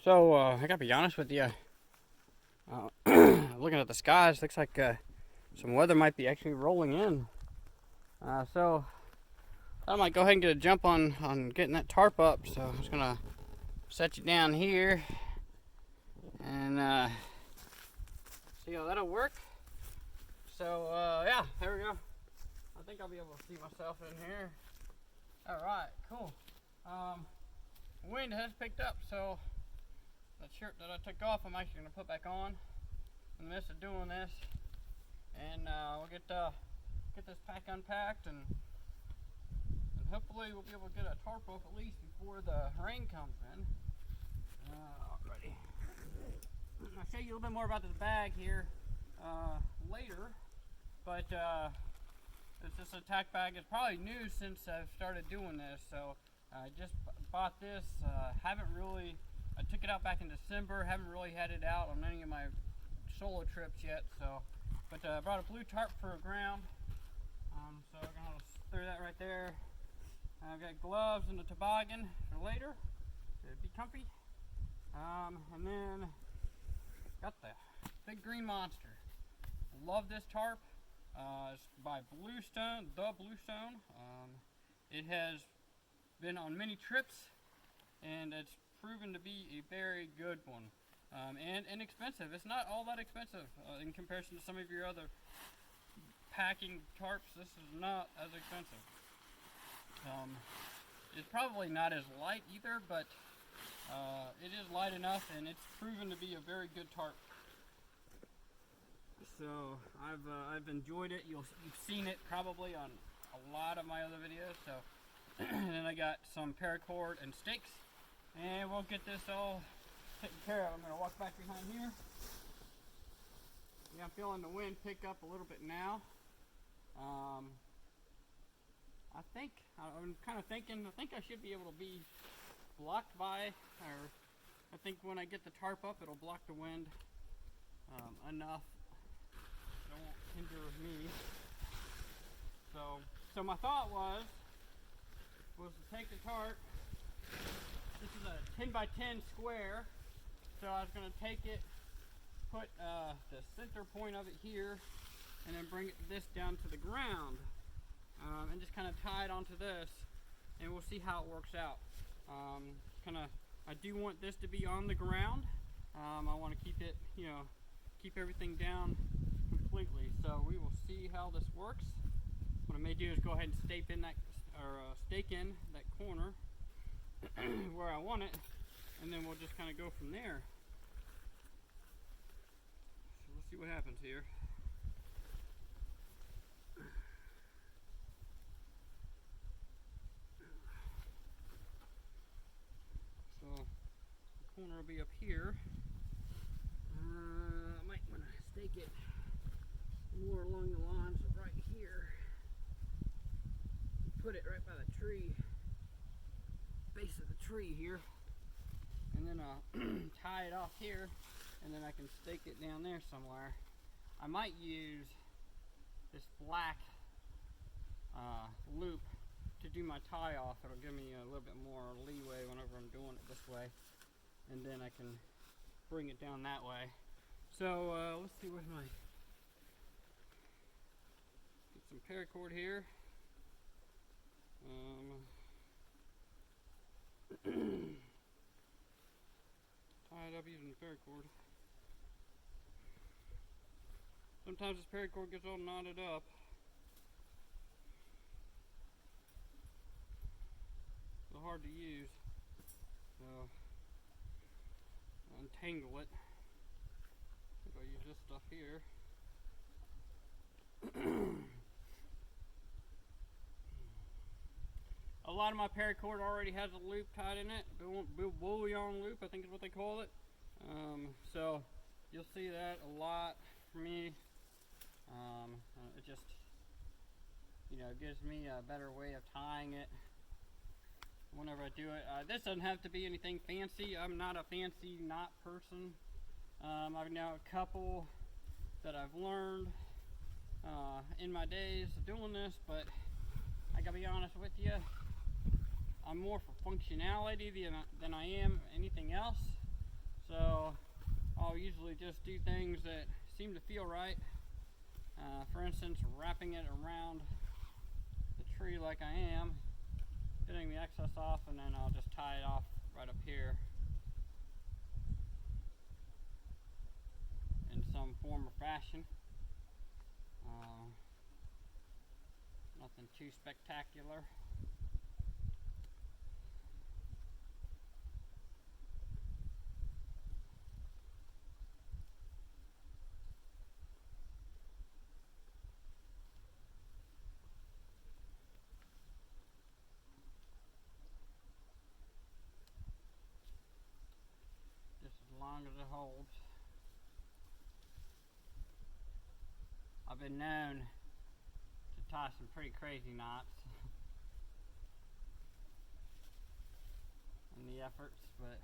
So, I gotta be honest with you. Looking at the skies, looks like some weather might be actually rolling in. So, I might go ahead and get a jump on getting that tarp up. So, I'm just gonna set you down here and see how that'll work. So, yeah, there we go. I think I'll be able to see myself in here. Alright, cool. Wind has picked up, so that shirt that I took off, I'm actually going to put back on in the midst of doing this, and we'll get this pack unpacked, and hopefully we'll be able to get a tarp off at least before the rain comes in. Alrighty. I'll show you a little bit more about this bag here later, but it's just a tack bag. It's probably new since I've started doing this, so I just bought this. I took it out back in December. Haven't really had it out on any of my solo trips yet. So, but I brought a blue tarp for a ground. So I'm gonna throw that right there. I've got gloves and a toboggan for later to be comfy. And then got the big green monster. Love this tarp. It's by Bluestone, the Bluestone. It has been on many trips, and it's proven to be a very good one, and inexpensive. It's not all that expensive in comparison to some of your other packing tarps. This is not as expensive. It's probably not as light either, but it is light enough, and it's proven to be a very good tarp. So I've enjoyed it. You've seen it probably on a lot of my other videos. So and then I got some paracord and stakes, and we'll get this all taken care of. I'm going to walk back behind here. Yeah, I'm feeling the wind pick up a little bit now. I'm kind of thinking, I think I should be able to be blocked by, or I think when I get the tarp up, it'll block the wind enough. It won't hinder me. So my thought was to take the tarp. This is a 10 by 10 square, so I was going to take it, put the center point of it here, and then bring this down to the ground, and just kind of tie it onto this, and we'll see how it works out. I do want this to be on the ground. I want to keep it, keep everything down completely. So we will see how this works. What I may do is go ahead and stake in that corner where I want it, and then we'll just kind of go from there. So we'll see what happens here. So the corner will be up here. I might want to stake it more along the lines of right here. Put it right by the tree, base of the tree here, and then tie it off here, and then I can stake it down there somewhere. I might use this black loop to do my tie off. It'll give me a little bit more leeway whenever I'm doing it this way, and then I can bring it down that way. So let's see where's my, get some paracord here. Tie it up using the paracord. Sometimes this paracord gets all knotted up. It's hard to use. So untangle it. I think I'll use this stuff here. A lot of my paracord already has a loop tied in it, bullion loop, I think is what they call it. So you'll see that a lot for me. It just, gives me a better way of tying it whenever I do it. This doesn't have to be anything fancy. I'm not a fancy knot person. I've now a couple that I've learned in my days of doing this, but I gotta be honest with you, I'm more for functionality than I am anything else. So I'll usually just do things that seem to feel right. For instance, wrapping it around the tree like I am, getting the excess off, and then I'll just tie it off right up here in some form or fashion. Nothing too spectacular. Just as long as it holds. I've been known to tie some pretty crazy knots in the efforts, but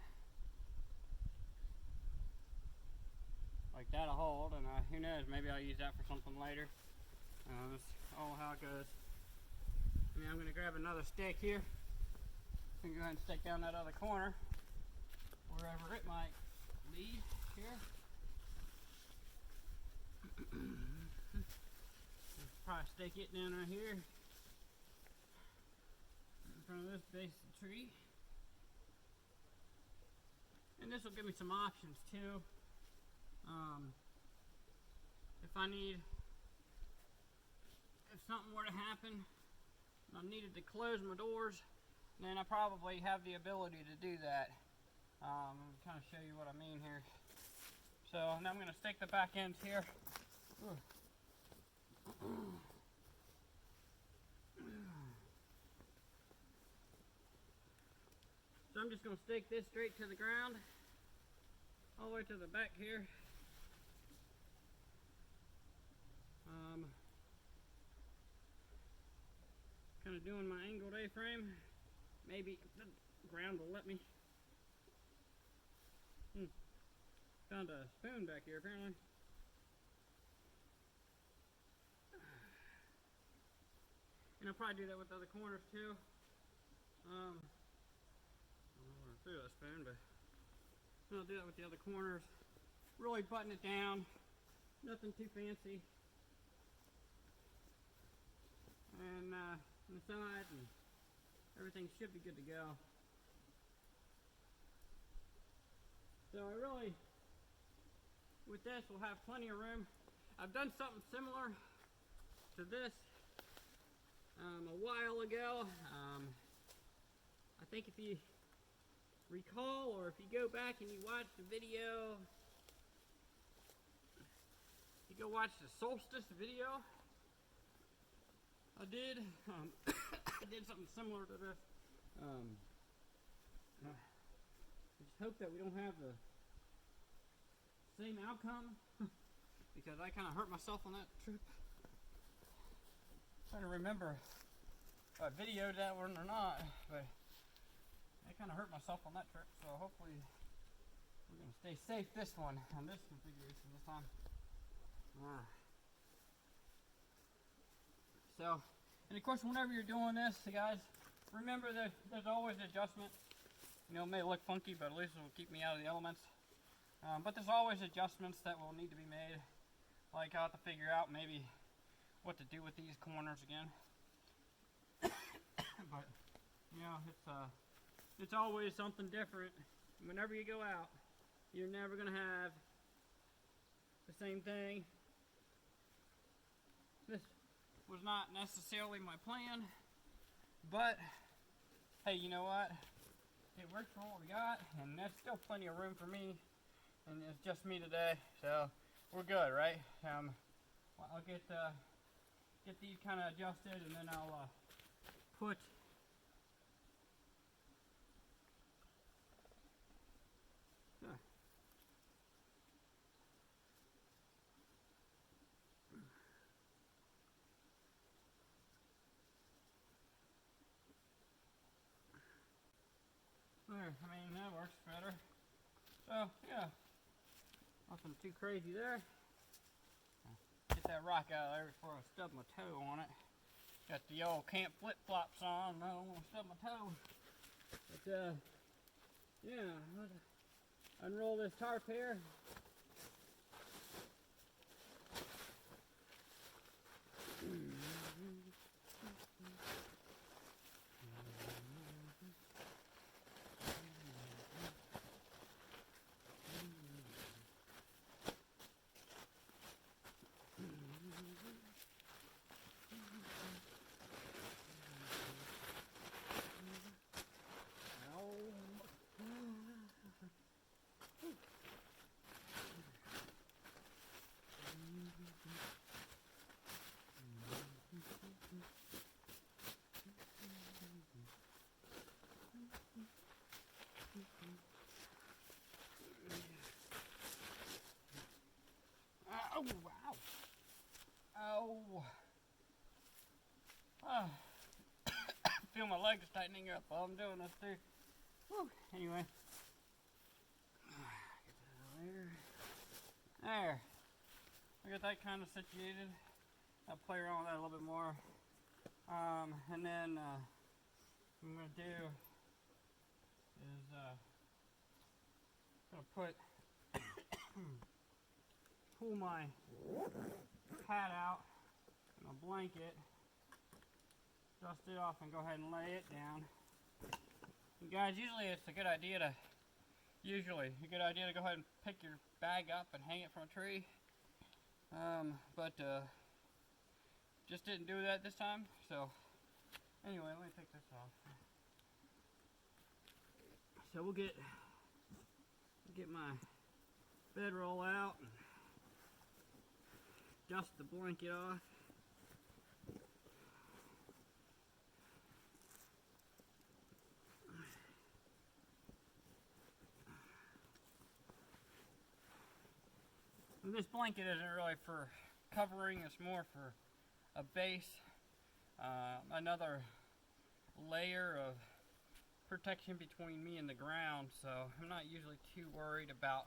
like that'll hold, and who knows, maybe I'll use that for something later. That's all how it goes. I mean, I'm going to grab another stake here and go ahead and stake down that other corner wherever it might lead here. Probably stake it down right here in front of this base of the tree. And this will give me some options too. If something were to happen and I needed to close my doors, then I probably have the ability to do that. I'm going to kind of show you what I mean here. So now I'm going to stick the back ends here. So I'm just going to stake this straight to the ground, all the way to the back here. Kind of doing my angled A-frame. Maybe the ground will let me. Found a spoon back here apparently. And I'll probably do that with the other corners too. I don't know where I threw that spoon, but I'll do that with the other corners. Really button it down. Nothing too fancy. And inside, and everything should be good to go. So I really, with this, we'll have plenty of room. I've done something similar to this a while ago. I think if you recall, or if you go back and you watch the video, you go watch the solstice video I did. I did something similar to this. I just hope that we don't have the same outcome because I kind of hurt myself on that trip. I'm trying to remember if I videoed that one or not, but I kind of hurt myself on that trip, so hopefully we're going to stay safe this one, on this configuration this time. So, and of course whenever you're doing this, guys, remember that there's always adjustment. You know, it may look funky, but at least it will keep me out of the elements. But there's always adjustments that will need to be made. Like I'll have to figure out maybe what to do with these corners again. But, you know, it's always something different. Whenever you go out, you're never going to have the same thing. This was not necessarily my plan, but hey, you know what? It worked for what we got, and there's still plenty of room for me, and it's just me today, so we're good, right? I'll get these kind of adjusted, and then I'll put there. I mean, that works better. So yeah, nothing too crazy there. Get that rock out of there before I stub my toe on it. Got the old camp flip-flops on. I don't want to stub my toe. But yeah, unroll this tarp here. Oh, wow. Oh. Oh. Feel my legs tightening up while I'm doing this too. Whew. Anyway. There. I got that kind of situated. I'll play around with that a little bit more. And then what I'm going to do is going to pull my pad out and a blanket, dust it off, and go ahead and lay it down. And guys, usually it's a good idea to go ahead and pick your bag up and hang it from a tree. But just didn't do that this time. So anyway, let me take this off. So we'll get my bedroll out and dust the blanket off. And this blanket isn't really for covering, it's more for a base, another layer of protection between me and the ground, so I'm not usually too worried about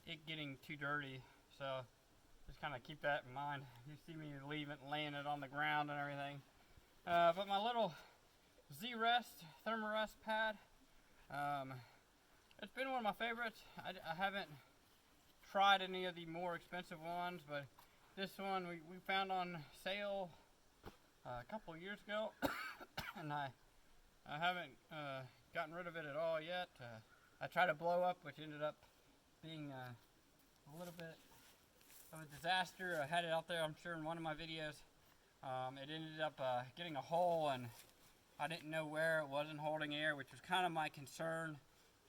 it getting too dirty. So just kind of keep that in mind. You see me laying it on the ground and everything. But my little Z-Rest, Thermarest pad, it's been one of my favorites. I haven't tried any of the more expensive ones, but this one we found on sale a couple of years ago, and I haven't gotten rid of it at all yet. I tried to blow up, which ended up being a little bit of a disaster. I had it out there, I'm sure, in one of my videos. It ended up getting a hole, and I didn't know where. It wasn't holding air, which was kind of my concern.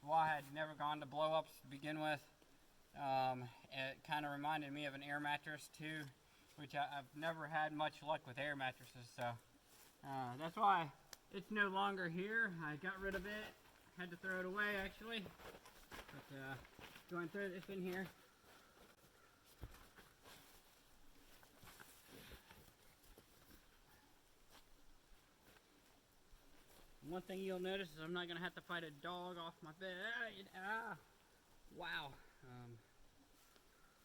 Why I had never gone to blow ups to begin with. It kind of reminded me of an air mattress too, which I've never had much luck with air mattresses. So that's why it's no longer here. I got rid of it. Had to throw it away actually. But going through it's been here. One thing you'll notice is I'm not gonna have to fight a dog off my bed. Wow.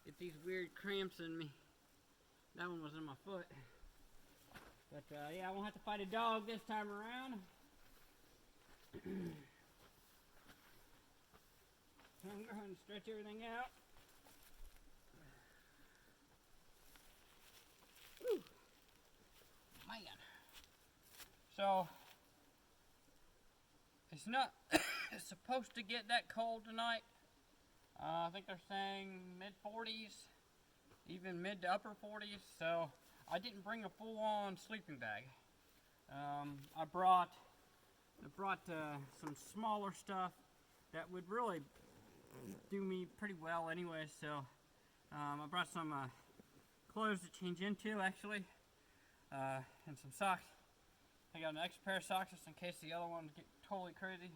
Get these weird cramps in me. That one was in my foot. But yeah, I won't have to fight a dog this time around. So I'm going to go ahead and stretch everything out. Whew. Man. So it's not it's supposed to get that cold tonight. I think they're saying mid-40s, even mid to upper 40s. So I didn't bring a full-on sleeping bag. I brought some smaller stuff that would really do me pretty well anyway. So I brought some clothes to change into actually, and some socks. I got an extra pair of socks just in case the other ones get totally crazy.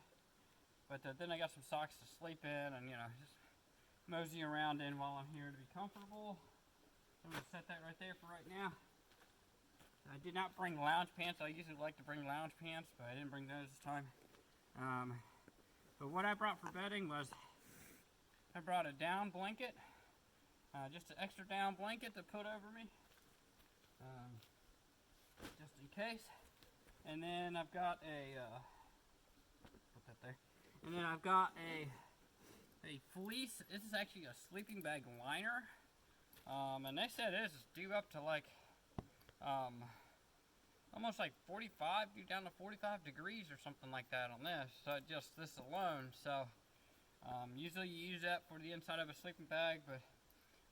But then I got some socks to sleep in and, you know, just mosey around in while I'm here to be comfortable. I'm going to set that right there for right now. I did not bring lounge pants. I usually like to bring lounge pants, but I didn't bring those this time. But what I brought for bedding was I brought a down blanket, just an extra down blanket to put over me, just in case. And then I've got a put that there. And then I've got a a fleece. This is actually a sleeping bag liner. And they said it is due up to like almost like 45, down to 45 degrees or something like that on this. So just this alone. So usually you use that for the inside of a sleeping bag, but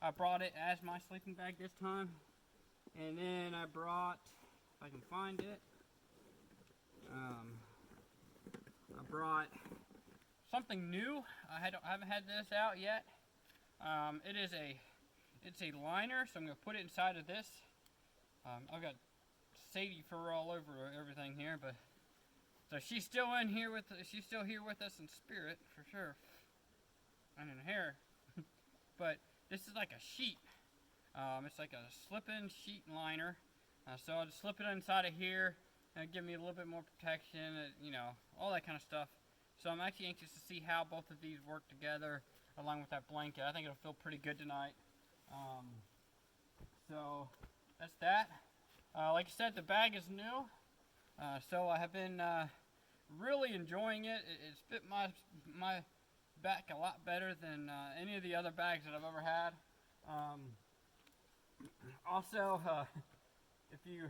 I brought it as my sleeping bag this time. And then I brought, if I can find it, I brought something new. I haven't had this out yet. It's a liner, so I'm going to put it inside of this. I've got Sadie fur all over everything here, but so she's still here with us in spirit for sure, and in hair. But this is like a sheet. It's like a slip-in sheet liner. So I'll just slip it inside of here and give me a little bit more protection, you know, all that kind of stuff. So I'm actually anxious to see how both of these work together along with that blanket. I think it'll feel pretty good tonight. So that's that. Like I said, the bag is new. So I have been really enjoying it. It's fit my back a lot better than any of the other bags that I've ever had. Also, if you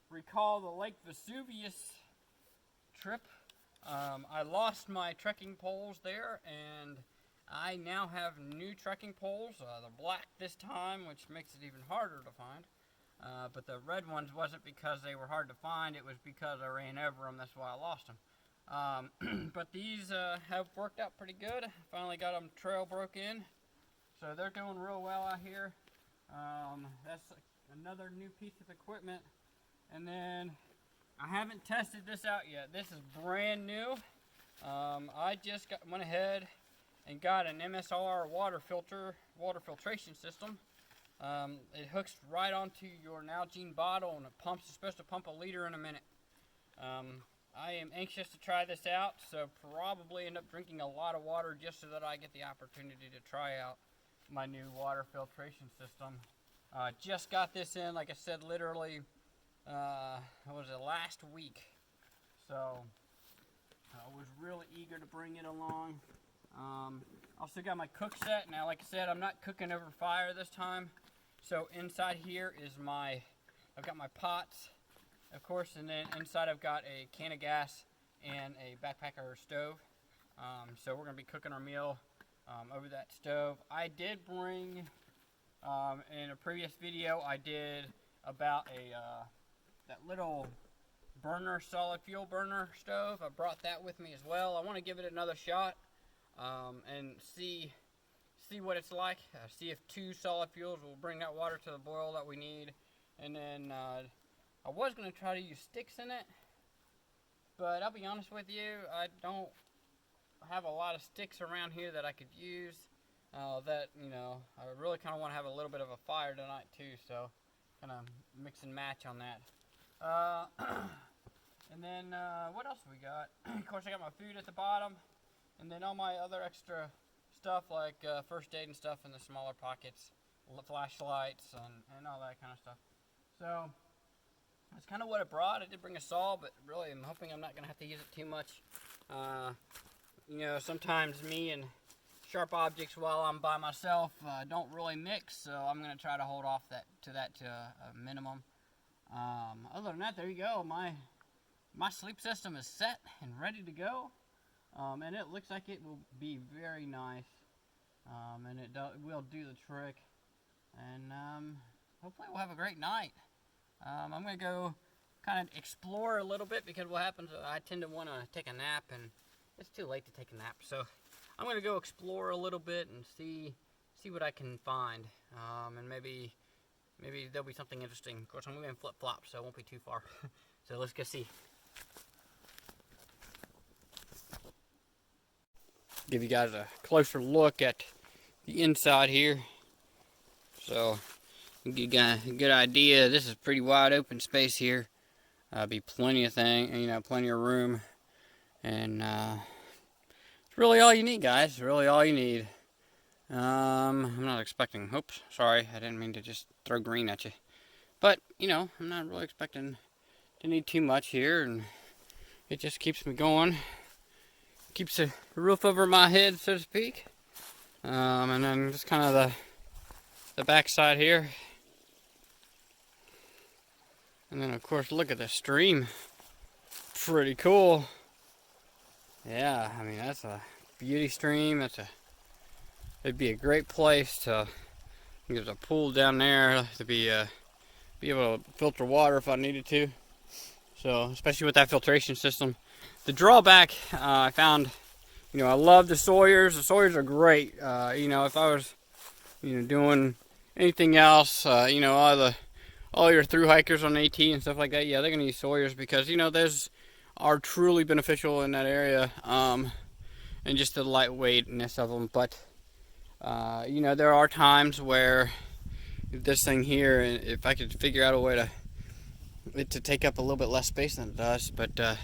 recall the Lake Vesuvius trip, I lost my trekking poles there, and I now have new trekking poles. They're black this time, which makes it even harder to find. But the red ones wasn't because they were hard to find, it was because I ran over them, that's why I lost them. But these have worked out pretty good. Finally got them trail broke in, so they're doing real well out here. That's another new piece of equipment. And then I haven't tested this out yet. This is brand new. I just went ahead and got an MSR water filtration system. It hooks right onto your Nalgene bottle, and it's supposed to pump a liter in a minute. I am anxious to try this out, so probably end up drinking a lot of water just so that I get the opportunity to try out my new water filtration system. Just got this in, like I said, literally, last week. So I was really eager to bring it along. Also got my cook set. Now, like I said, I'm not cooking over fire this time. So inside here is I've got my pots, of course, and then inside I've got a can of gas and a backpacker stove. So we're going to be cooking our meal over that stove. I did bring, in a previous video, I did about that little burner, solid fuel burner stove. I brought that with me as well. I want to give it another shot and see what it's like. See if 2 solid fuels will bring that water to the boil that we need. And then I was going to try to use sticks in it, but I'll be honest with you, I don't have a lot of sticks around here that I could use. That, you know, I really kind of want to have a little bit of a fire tonight too, so kind of mix and match on that. And then what else we got? Of course, I got my food at the bottom, and then all my other extra stuff like first aid and stuff in the smaller pockets, flashlights and all that kind of stuff. So that's kind of what it brought. I did bring a saw, but really I'm hoping I'm not going to have to use it too much. You know, sometimes me and sharp objects while I'm by myself don't really mix, so I'm going to try to hold off to a minimum. Other than that, there you go. My sleep system is set and ready to go, and it looks like it will be very nice, and it will do the trick, and hopefully we'll have a great night. I'm going to go kind of explore a little bit, because what happens is I tend to want to take a nap, and it's too late to take a nap, so I'm going to go explore a little bit and see what I can find, and maybe there'll be something interesting. Of course, I'm moving flip-flops, so it won't be too far. So let's go see. Give you guys a closer look at the inside here. So you get a good idea. This is pretty wide open space here. Be plenty of plenty of room, and it's really all you need, guys. Really all you need. I'm not expecting, oops, sorry, I didn't mean to just throw green at you. But, you know, I'm not really expecting to need too much here, and it just keeps me going. Keeps a roof over my head, so to speak. And then just kind of the backside here. And then of course look at the stream. Pretty cool. Yeah, I mean that's a beauty stream. It'd be a great place to. There's a pool down there to be able to filter water if I needed to. So especially with that filtration system. The drawback I found, I love the Sawyers. The Sawyers are great. If I was, doing anything else, all your through hikers on AT and stuff like that, yeah, they're gonna use Sawyers because those are truly beneficial in that area, and just the lightweightness of them. But there are times where this thing here, if I could figure out a way to take up a little bit less space than it does, but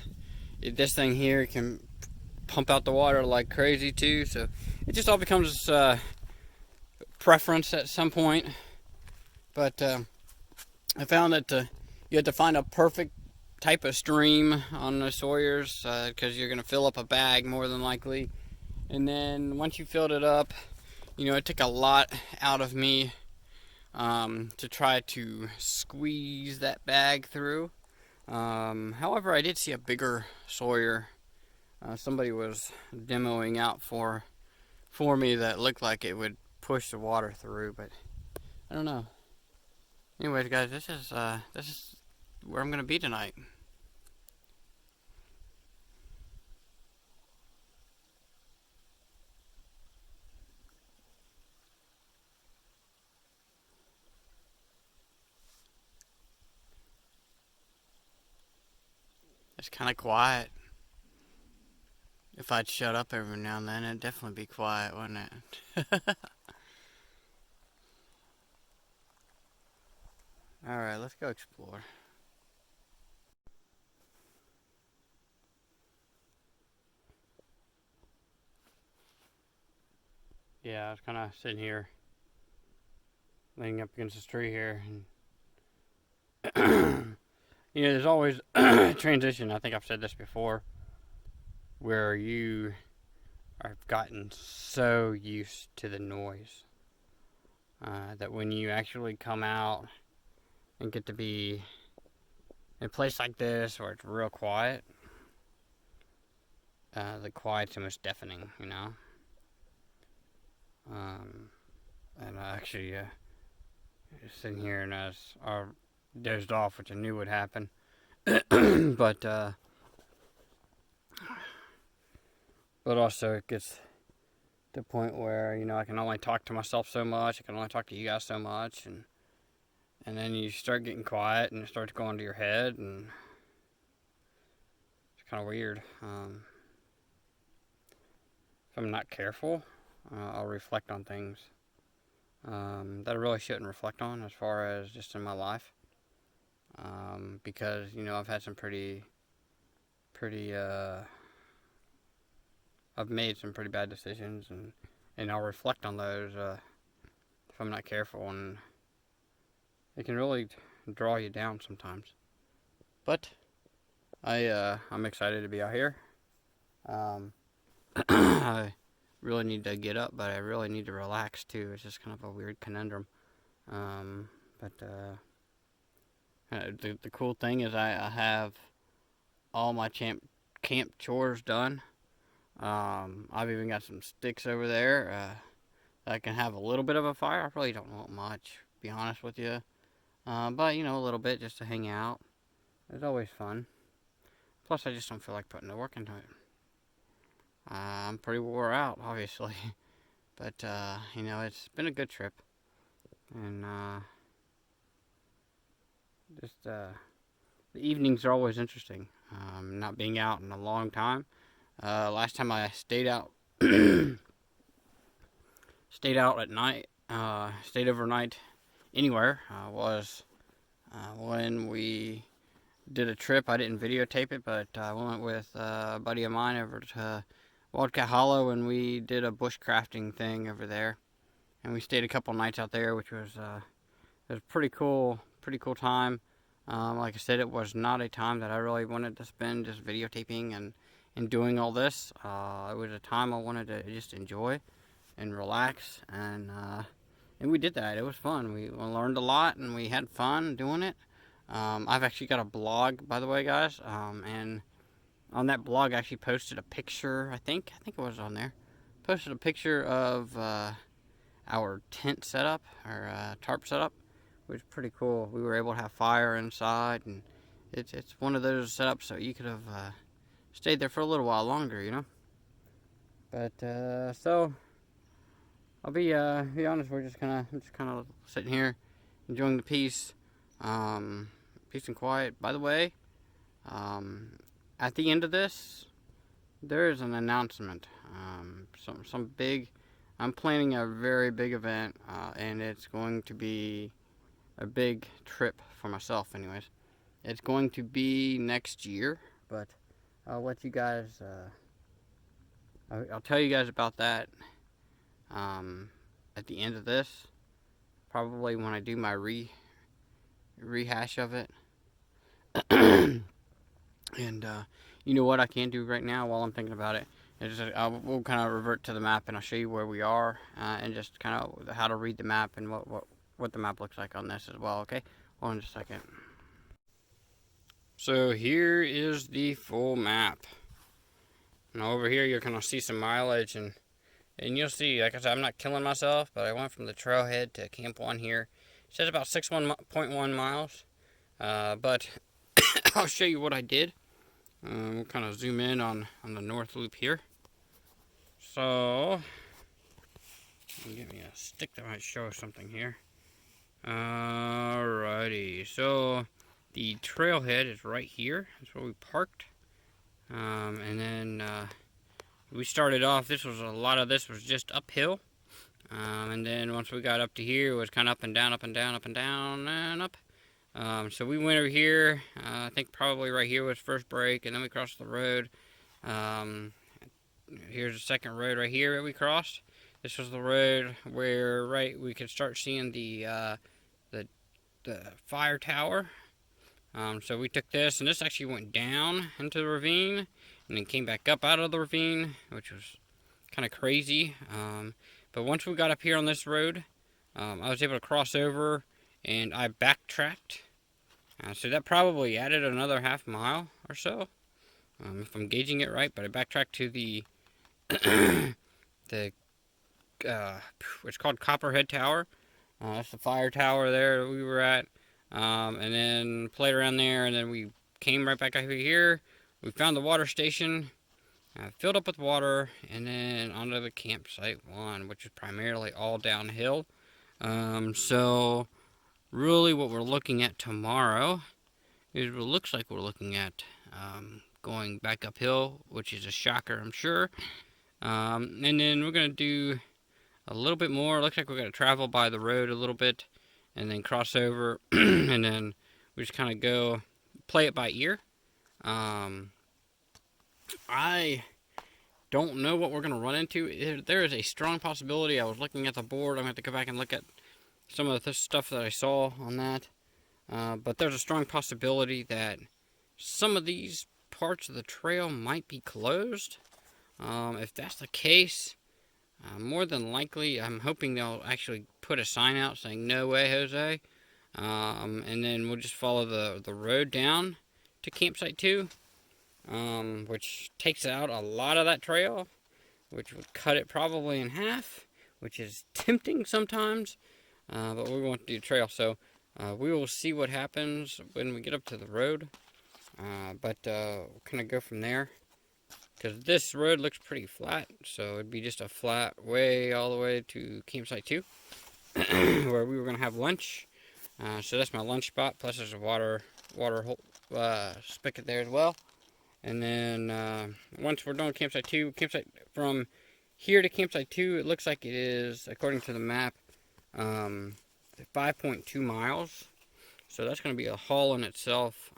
this thing here can pump out the water like crazy too. So it just all becomes preference at some point. But I found that you have to find a perfect type of stream on the Sawyers because you're going to fill up a bag more than likely. And then once you filled it up, it took a lot out of me to try to squeeze that bag through. However, I did see a bigger Sawyer. Somebody was demoing out for me that looked like it would push the water through, but I don't know. Anyways, guys, this is where I'm gonna be tonight. It's kind of quiet. If I'd shut up every now and then, it'd definitely be quiet, wouldn't it? Alright, let's go explore. Yeah, I was kind of sitting here, leaning up against this tree here, and there's always a transition. I think I've said this before, where you have gotten so used to the noise that when you actually come out and get to be in a place like this where it's real quiet, the quiet's almost deafening, and I actually sitting here and I dozed off, which I knew would happen. but also it gets to the point where I can only talk to myself so much. I can only talk to you guys so much, and then you start getting quiet and it starts going to your head, and it's kind of weird. If I'm not careful, I'll reflect on things that I really shouldn't reflect on as far as just in my life. Because, I've had some I've made some pretty bad decisions, and I'll reflect on those if I'm not careful, and it can really draw you down sometimes. But I'm excited to be out here. I really need to get up, but I really need to relax too. It's just kind of a weird conundrum. But the cool thing is I have all my camp chores done. I've even got some sticks over there that I can have a little bit of a fire. I really don't want much, to be honest with you. But, a little bit just to hang out. It's always fun. Plus, I just don't feel like putting the work into it. I'm pretty wore out, obviously. But, it's been a good trip. And, the evenings are always interesting. Not being out in a long time. Last time I stayed out, stayed out at night, stayed overnight anywhere, was when we did a trip. I didn't videotape it, but I went with a buddy of mine over to Wildcat Hollow, and we did a bushcrafting thing over there. And we stayed a couple nights out there, which was it was a pretty cool time. Like I said, it was not a time that I really wanted to spend just videotaping and doing all this. It was a time I wanted to just enjoy and relax. And we did that. It was fun. We learned a lot, and we had fun doing it. I've actually got a blog, by the way, guys. And on that blog, I actually posted a picture. I think it was on there. Posted a picture of our tent setup, our tarp setup, which was pretty cool. We were able to have fire inside, and it's one of those setups so you could have stayed there for a little while longer, you know. But so I'll be honest. We're just kind of sitting here, enjoying the peace, peace and quiet. By the way, at the end of this, there is an announcement. Some big. I'm planning a very big event, and it's going to be a big trip for myself. Anyways, it's going to be next year, but I'll let you guys. I'll tell you guys about that at the end of this, probably when I do my rehash of it. And you know what I can do right now while I'm thinking about it is we'll kind of revert to the map, and I'll show you where we are and just kind of how to read the map and what the map looks like on this as well. Okay, hold on just a second. So here is the full map. Now over here you're gonna see some mileage, and you'll see, like I said, I'm not killing myself, but I went from the trailhead to Camp 1 here. It says about 6.1 miles, but I'll show you what I did. We'll kind of zoom in on the north loop here. So, give me a stick that might show something here. Alrighty, so the trailhead is right here. That's where we parked. And then we started off, a lot of this was just uphill. And then once we got up to here, it was kind of up and down, up and down, up and down, and up. So we went over here. I think probably right here was first break, and then we crossed the road. Here's the second road right here that we crossed. This was the road where we could start seeing the fire tower. So we took this, and this actually went down into the ravine, and then came back up out of the ravine, which was kind of crazy. But once we got up here on this road, I was able to cross over, and I backtracked. So that probably added another half mile or so, if I'm gauging it right. But I backtracked to the it's called Copperhead Tower. That's the fire tower there that we were at. And then played around there, and then we came right back over here. We found the water station, filled up with water, and then onto the campsite 1, which is primarily all downhill. So really what we're looking at tomorrow is what looks like we're looking at going back uphill, which is a shocker, I'm sure. And then we're going to do a little bit more. It looks like we're going to travel by the road a little bit, and then cross over, and then we just kind of go play it by ear. I don't know what we're going to run into. There is a strong possibility. I was looking at the board. I'm going to have to go back and look at some of the stuff that I saw on that. But there's a strong possibility that some of these parts of the trail might be closed. If that's the case, more than likely, I'm hoping they'll actually put a sign out saying, "No way, Jose." And then we'll just follow the road down to campsite 2, which takes out a lot of that trail, which would cut it probably in half, which is tempting sometimes. But we're going to do trail, so we will see what happens when we get up to the road. But we'll kind of go from there, because this road looks pretty flat, so it'd be just a flat way all the way to campsite 2, where we were going to have lunch. So that's my lunch spot, plus there's a water spigot there as well. And then once we're done with campsite 2, from here to campsite 2, it looks like it is, according to the map, 5.2 miles. So that's going to be a haul in itself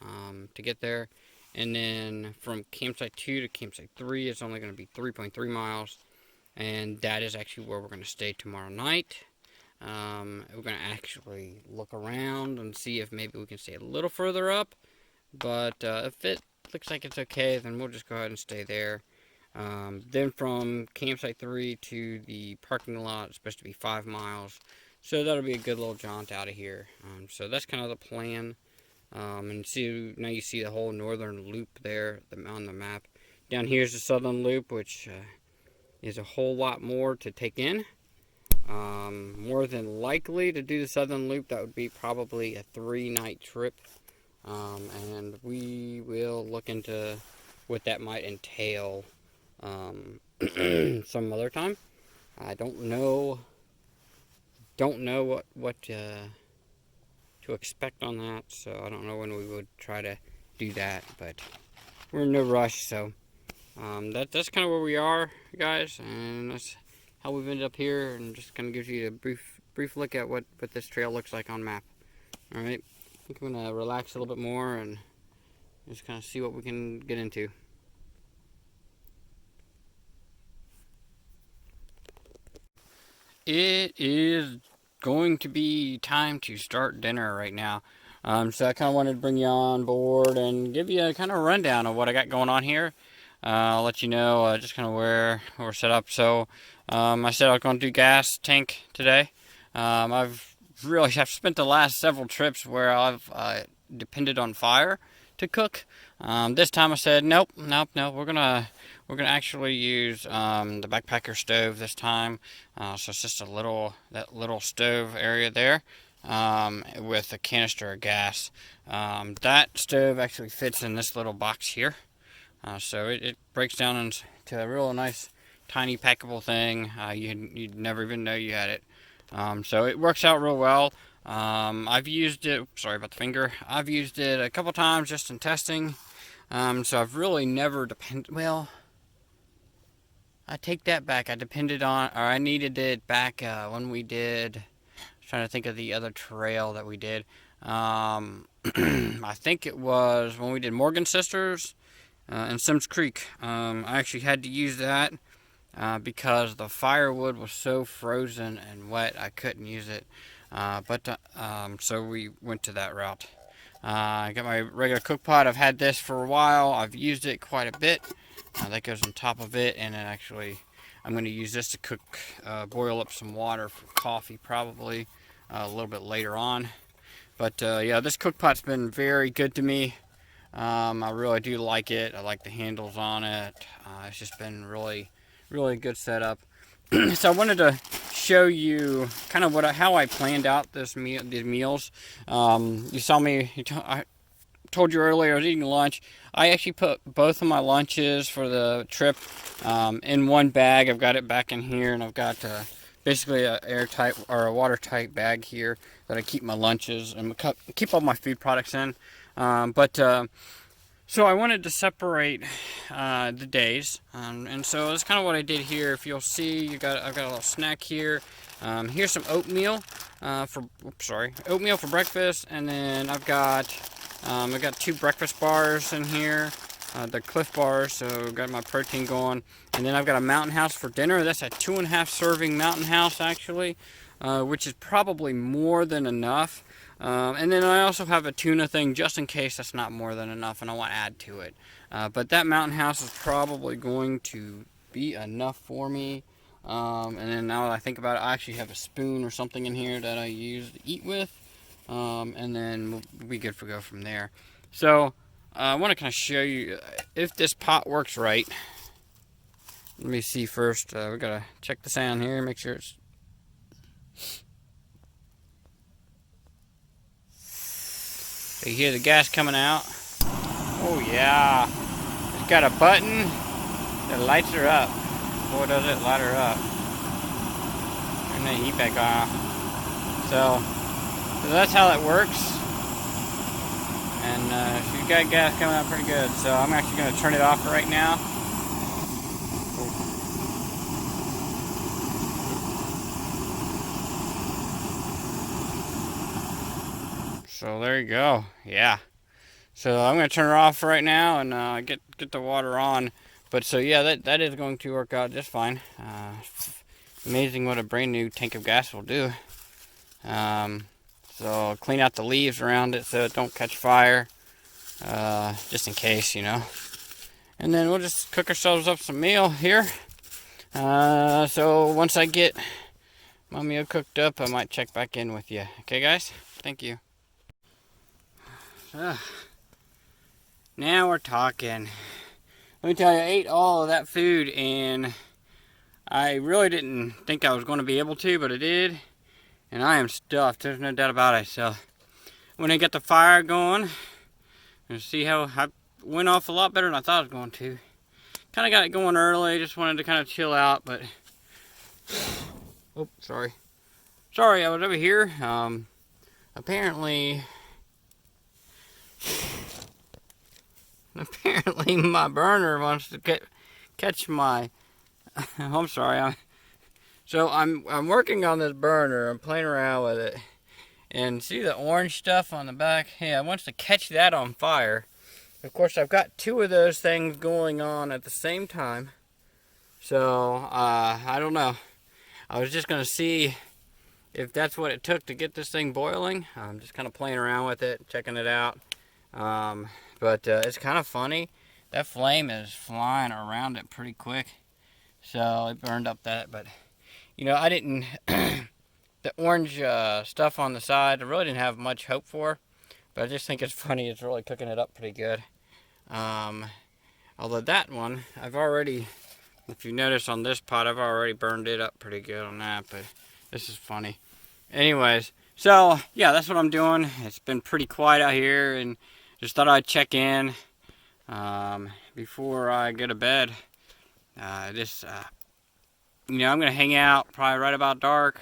to get there. And then from campsite 2 to campsite 3, it's only going to be 3.3 miles. And that is actually where we're going to stay tomorrow night. We're going to actually look around and see if maybe we can stay a little further up. But if it looks like it's okay, then we'll just go ahead and stay there. Then from campsite 3 to the parking lot, it's supposed to be 5 miles. So that'll be a good little jaunt out of here. So that's kind of the plan. And see, now you see the whole northern loop there on the map. Down here's the southern loop, which is a whole lot more to take in. More than likely to do the southern loop, that would be probably a 3-night trip. And we will look into what that might entail some other time. I don't know what to expect on that, so I don't know when we would try to do that, but we're in no rush. So that's kind of where we are, guys, and that's how we've ended up here, and just kind of gives you a brief look at what this trail looks like on map. All right, I think I'm gonna relax a little bit more and just kind of see what we can get into. It is going to be time to start dinner right now. So I kind of wanted to bring you on board and give you a kind of rundown of what I got going on here. I'll let you know just kind of where we're set up. So I said I was going to do gas tank today. I've spent the last several trips where I've depended on fire to cook. This time I said nope. We're gonna actually use the backpacker stove this time. So it's just that little stove area there with a canister of gas. That stove actually fits in this little box here. So it breaks down into a real nice, tiny, packable thing. You'd never even know you had it. So it works out real well. I've used it, sorry about the finger. I've used it a couple times just in testing. So I've really never well, I take that back. I needed it back when we did, I'm trying to think of the other trail that we did. I think it was when we did Morgan Sisters and Sims Creek. I actually had to use that because the firewood was so frozen and wet I couldn't use it. So we went to that route. I got my regular cook pot. I've had this for a while. I've used it quite a bit. That goes on top of it, and then actually I'm going to use this to cook, boil up some water for coffee probably a little bit later on. But yeah, this cook pot's been very good to me. I really do like it. I like the handles on it. It's just been really good setup. So I wanted to show you kind of how I planned out these meals. You saw me. I told you earlier I was eating lunch. I actually put both of my lunches for the trip in one bag. I've got it back in here, and I've got basically a airtight or a watertight bag here that I keep my lunches and keep all my food products in. So I wanted to separate the days, and so that's kind of what I did here. If you'll see, I've got a little snack here. Here's some oatmeal oatmeal for breakfast, and then I've got 2 breakfast bars in here. They're Cliff bars, so I've got my protein going. And then I've got a Mountain House for dinner. That's a 2.5 serving Mountain House actually, which is probably more than enough. And then I also have a tuna thing just in case that's not more than enough and I want to add to it. But that Mountain House is probably going to be enough for me. And then now that I think about it, I actually have a spoon or something in here that I use to eat with. And then we'll be good to go from there. So I want to kind of show you if this pot works right. Let me see first. We gotta check the sound here, make sure it's. So you hear the gas coming out. Oh yeah, it's got a button that lights her up. Boy, does it light her up. Turn that heat back off. So that's how that works. And she's got gas coming out pretty good. So I'm actually going to turn it off right now. So there you go. Yeah. So I'm going to turn her off right now and get the water on. But so yeah, that is going to work out just fine. Amazing what a brand new tank of gas will do. So clean out the leaves around it so it don't catch fire, just in case, you know. and then we'll just cook ourselves up some meal here. So once I get my meal cooked up, I might check back in with you. Okay, guys? Thank you. Now we're talking. Let me tell you, I ate all of that food, and I really didn't think I was going to be able to, but I did. And I am stuffed. There's no doubt about it. So when I get the fire going, and see how I went off a lot better than I thought I was going to. Kind of got it going early. Just wanted to kind of chill out, but oh, sorry, I was over here. Apparently my burner wants to catch my. I'm sorry. So I'm working on this burner. I'm playing around with it, and see the orange stuff on the back. Hey, I wants to catch that on fire. Of course, I've got two of those things going on at the same time. So I don't know. I was just gonna see if that's what it took to get this thing boiling. I'm just kind of playing around with it, checking it out. But it's kind of funny. That flame is flying around it pretty quick. So it burned up that, but you know, I didn't, the orange stuff on the side, I really didn't have much hope for, but I just think it's funny. It's really cooking it up pretty good. Although that one, I've already, if you notice on this pot, I've already burned it up pretty good on that, but this is funny. Anyways, so yeah, that's what I'm doing. It's been pretty quiet out here, and just thought I'd check in before I go to bed. You know, I'm gonna hang out probably right about dark.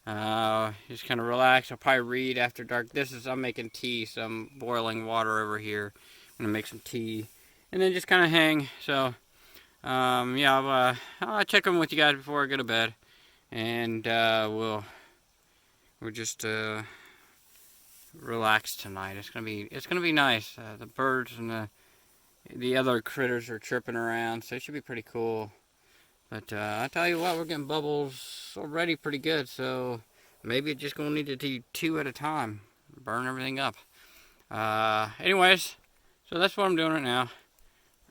Just kind of relax. I'll probably read after dark. I'm making tea, so I'm boiling water over here. I'm gonna make some tea, and then just kind of hang. So, yeah, I'll check in with you guys before I go to bed, and we'll just relax tonight. It's gonna be nice. The birds and the other critters are chirping around, so it should be pretty cool. But I tell you what, we're getting bubbles already pretty good, so maybe it's just gonna need to do 2 at a time, burn everything up. Anyways, so that's what I'm doing right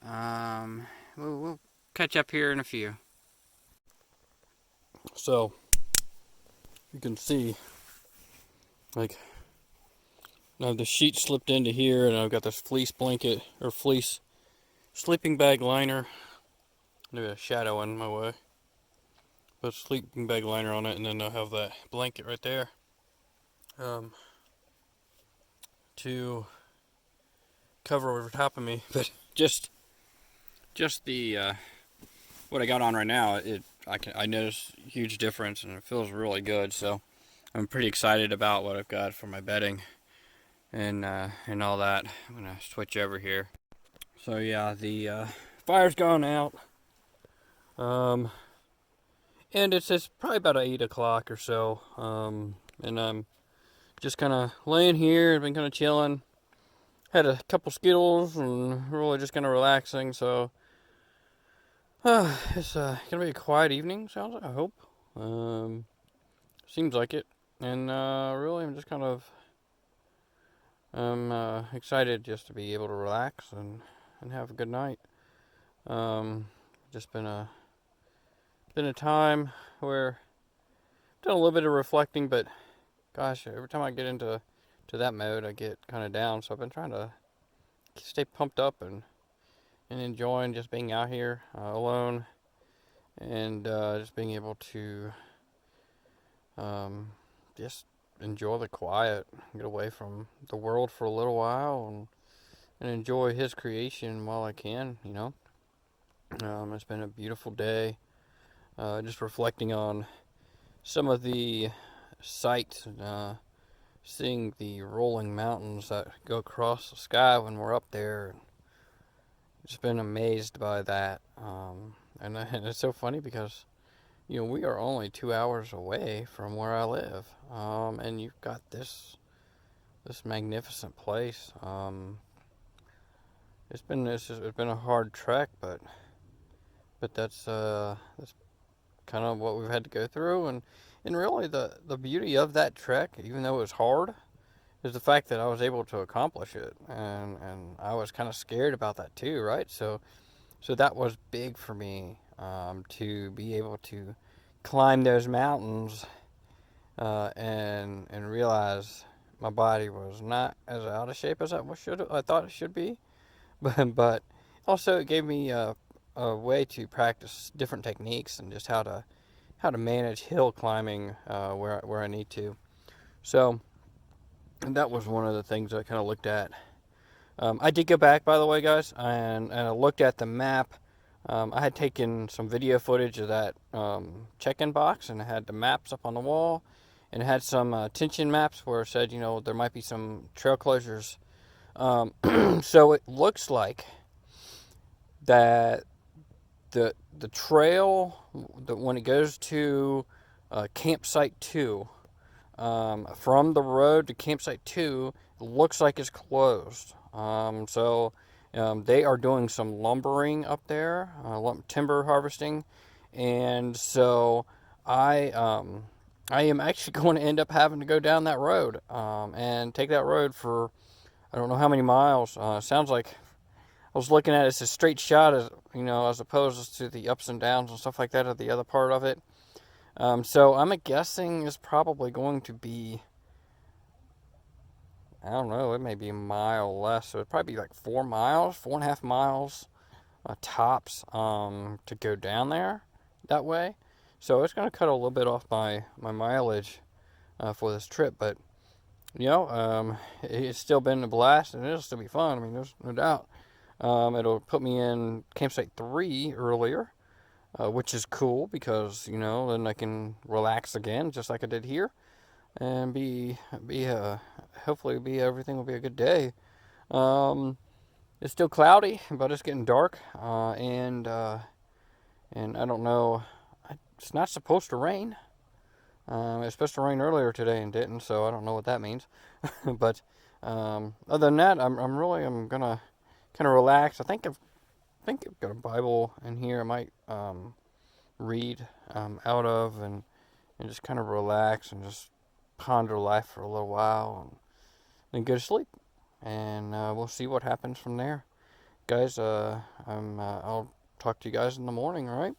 now. We'll catch up here in a few. So you can see, like, now the sheet slipped into here, and I've got this fleece blanket or fleece sleeping bag liner. There's a shadow in my way. Put a sleeping bag liner on it, and then I'll have that blanket right there to cover over top of me. But just the what I got on right now, I notice a huge difference, and it feels really good. So I'm pretty excited about what I've got for my bedding and all that. I'm gonna switch over here. So yeah, the fire's gone out. And it's probably about 8 o'clock or so. And I'm just kind of laying here. I've been kind of chilling. Had a couple Skittles and really just kind of relaxing. So it's gonna be a quiet evening. Sounds like, I hope. Seems like it. And really, I'm just kind of excited just to be able to relax and have a good night. Just been a time where I've done a little bit of reflecting, but gosh, every time I get into that mode, I get kind of down. So I've been trying to stay pumped up and enjoying just being out here alone, and just being able to just enjoy the quiet, get away from the world for a little while, and enjoy His creation while I can. You know, it's been a beautiful day. Just reflecting on some of the sights, seeing the rolling mountains that go across the sky when we're up there. Just been amazed by that. And it's so funny because, you know, we are only 2 hours away from where I live. And you've got this magnificent place. It's been a hard trek, but that's kind of what we've had to go through, and really the beauty of that trek, even though it was hard, is the fact that I was able to accomplish it, and I was kind of scared about that too, right? So that was big for me, to be able to climb those mountains, and realize my body was not as out of shape as I thought it should be, but also it gave me a way to practice different techniques and just how to manage hill climbing, where I need to. So that was one of the things I kind of looked at. I did go back, by the way, guys, and I looked at the map. I had taken some video footage of that check-in box, and it had the maps up on the wall, and it had some tension maps where it said, there might be some trail closures. So it looks like that the trail, when it goes to campsite 2, from the road to campsite 2, it looks like it's closed. So they are doing some lumbering up there, timber harvesting, and so I am actually going to end up having to go down that road, and take that road for I don't know how many miles. Sounds like I was looking at it as a straight shot, as opposed to the ups and downs and stuff like that of the other part of it. So I'm guessing it's probably going to be, I don't know, it may be a mile less. So it'd probably be like 4 miles, 4.5 miles, tops, to go down there that way. So it's going to cut a little bit off my mileage for this trip. But, it's still been a blast, and it'll still be fun. I mean, there's no doubt. It'll put me in campsite 3 earlier, which is cool because, then I can relax again just like I did here, and hopefully everything will be a good day. It's still cloudy, but it's getting dark, and I don't know, it's not supposed to rain. It's supposed to rain earlier today and didn't, so I don't know what that means. But other than that, I'm gonna kind of relax. I think I've got a Bible in here. I might read out of, and just kind of relax and just ponder life for a little while, and then go to sleep. And we'll see what happens from there, guys. I'll talk to you guys in the morning. All right.